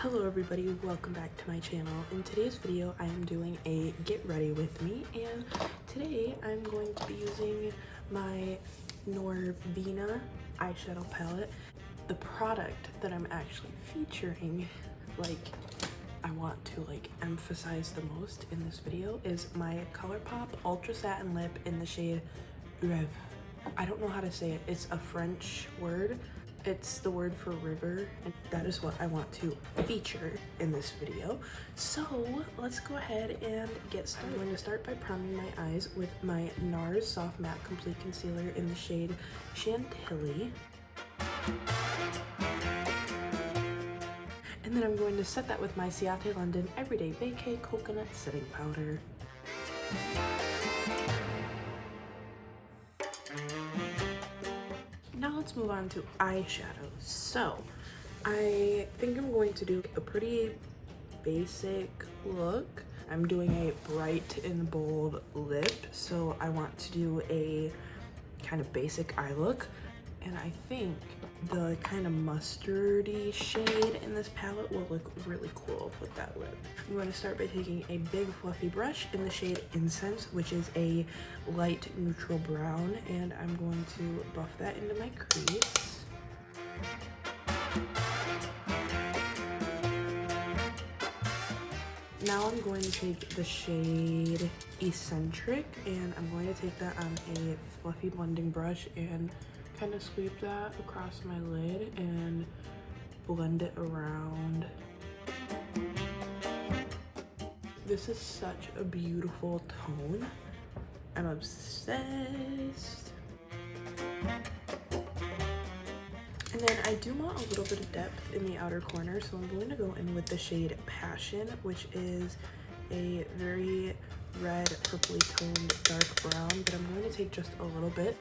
Hello everybody, welcome back to my channel. In today's video I am doing a get ready with me, and today I'm going to be using my Norvina eyeshadow palette. The product that I'm actually featuring, I want to emphasize the most in this video is my ColourPop Ultra Satin Lip in the shade grwm. I don't know how to say it. It's a French word. It's the word for river, and that is what I want to feature in this video. So let's go ahead and get started. I'm going to start by priming my eyes with my NARS Soft Matte Complete Concealer in the shade Chantilly. And then I'm going to set that with my Ciate London Everyday Vacay Coconut Setting Powder. Now let's move on to eyeshadow. So I think I'm going to do a pretty basic look. I'm doing a bright and bold lip, so I want to do a kind of basic eye look. And I think the kind of mustardy shade in this palette will look really cool with that lip. I'm going to start by taking a big fluffy brush in the shade Incense, which is a light neutral brown, and I'm going to buff that into my crease. Now I'm going to take the shade Eccentric, and I'm going to take that on a fluffy blending brush and kind of sweep that across my lid and blend it around. This is such a beautiful tone. I'm obsessed. And then I do want a little bit of depth in the outer corner, so I'm going to go in with the shade Passion, which is a very red, purpley toned dark brown, but I'm going to take just a little bit.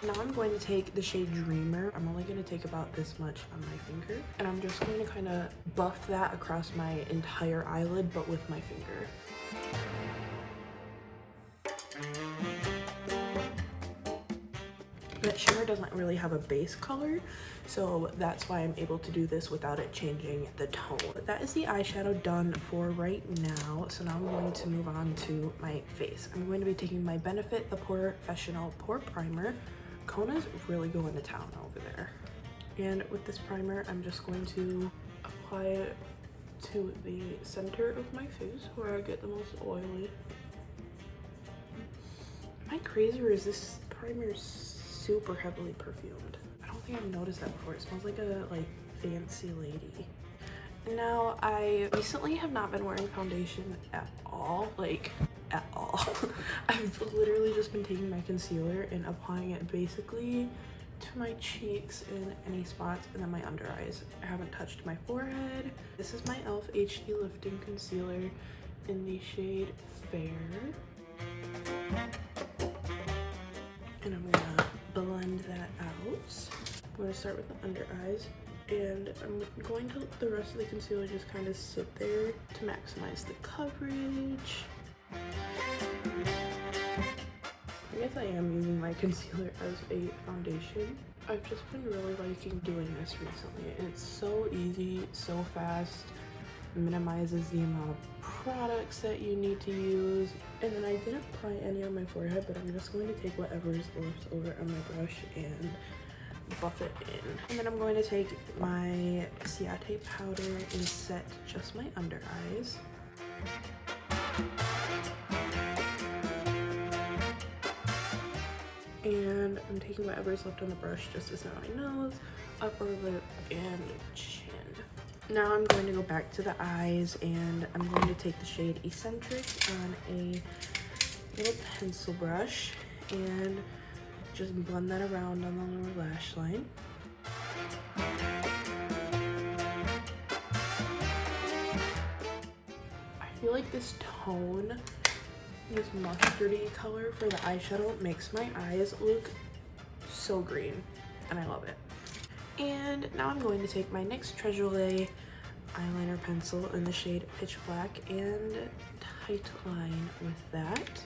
Now I'm going to take the shade Dreamer. I'm only going to take about this much on my finger, and I'm just going to kind of buff that across my entire eyelid, but with my finger. That shimmer doesn't really have a base color, so that's why I'm able to do this without it changing the tone. But that is the eyeshadow done for right now, so now I'm going to move on to my face. I'm going to be taking my Benefit The Professional Pore Primer. Kona's really going to town over there. And with this primer, I'm just going to apply it to the center of my face where I get the most oily. Am I crazy, or is this primer super heavily perfumed? I don't think I've noticed that before. It smells like a fancy lady. Now, I recently have not been wearing foundation at all, at all. I've literally just been taking my concealer and applying it basically to my cheeks and any spots, and then my under eyes. I haven't touched my forehead. This is my e.l.f. HD Lifting Concealer in the shade Fair. And I'm gonna blend that out. I'm gonna start with the under eyes, and I'm going to let the rest of the concealer just kind of sit there to maximize the coverage. I guess I am using my concealer as a foundation. I've just been really liking doing this recently, and it's so easy, so fast, minimizes the amount of products that you need to use. And then I didn't apply any on my forehead, but I'm just going to take whatever is left over on my brush and buff it in. And then I'm going to take my Ciate powder and set just my under eyes. And I'm taking whatever's left on the brush just to set my nose, upper lip, and chin. Now I'm going to go back to the eyes, and I'm going to take the shade Eccentric on a little pencil brush and just blend that around on the lower lash line. I feel like this tone, this mustardy color for the eyeshadow, makes my eyes look so green, and I love it. And now I'm going to take my NYX Treasure eyeliner pencil in the shade Pitch Black and tight line with that.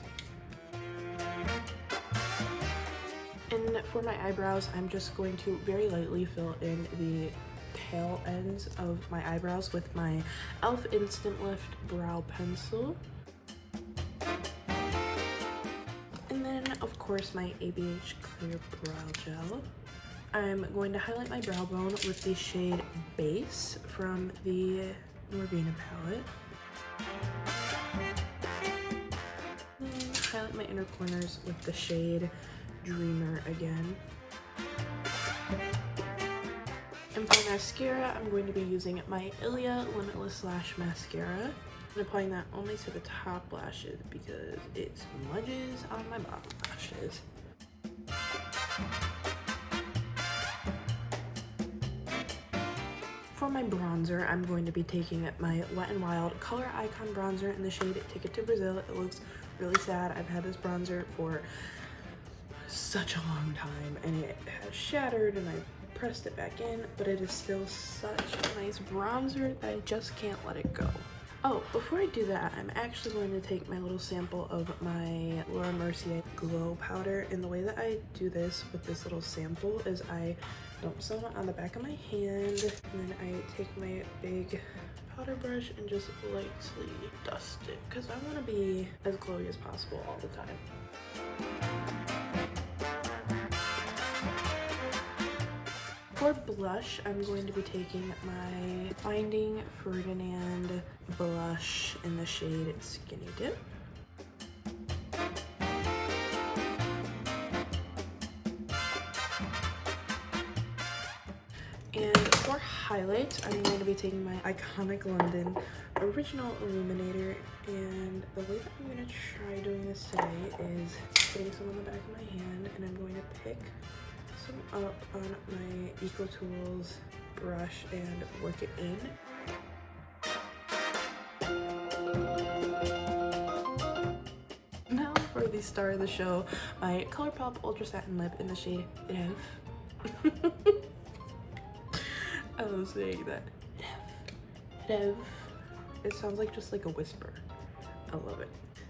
And for my eyebrows, I'm just going to very lightly fill in the tail ends of my eyebrows with my e.l.f. Instant Lift Brow Pencil. And then, of course, my ABH Clear Brow Gel. I'm going to highlight my brow bone with the shade Base from the Norvina palette. And highlight my inner corners with the shade Dreamer again. And for mascara, I'm going to be using my Ilia Limitless Lash Mascara. I'm applying that only to the top lashes because it smudges on my bottom lashes. For my bronzer, I'm going to be taking my Wet n Wild Color Icon Bronzer in the shade Ticket to Brazil. It looks really sad. I've had this bronzer for such a long time and it has shattered and I pressed it back in, but it is still such a nice bronzer that I just can't let it go. Oh, before I do that, I'm actually going to take my little sample of my Laura Mercier Glow Powder, and the way that I do this with this little sample is I dump some on the back of my hand, and then I take my big powder brush and just lightly dust it, because I want to be as glowy as possible all the time. For blush, I'm going to be taking my Finding Ferdinand blush in the shade Skinny Dip. And for highlights, I'm going to be taking my Iconic London Original Illuminator, and the way that I'm going to try doing this today is putting some on the back of my hand, and I'm going to pick some up on my EcoTools brush and work it in. Now for the star of the show, my ColourPop Ultra Satin Lip in the shade Rev. I love saying that. Rev. It sounds like just like a whisper. I love it.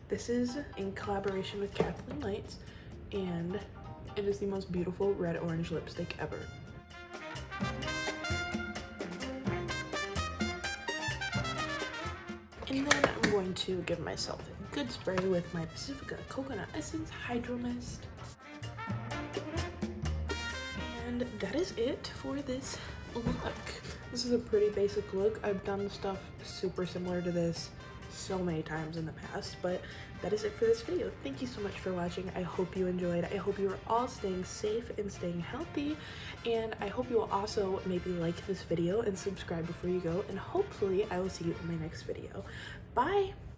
This is in collaboration with Kathleen Lights, and it is the most beautiful red-orange lipstick ever. And then I'm going to give myself a good spray with my Pacifica Coconut Essence Hydro Mist. And that is it for this look. This is a pretty basic look. I've done stuff super similar to this so many times in the past, but that is it for this video. Thank you so much for watching. I hope you enjoyed. I hope you are all staying safe and staying healthy, and I hope you will also maybe like this video and subscribe before you go, and hopefully I will see you in my next video. Bye!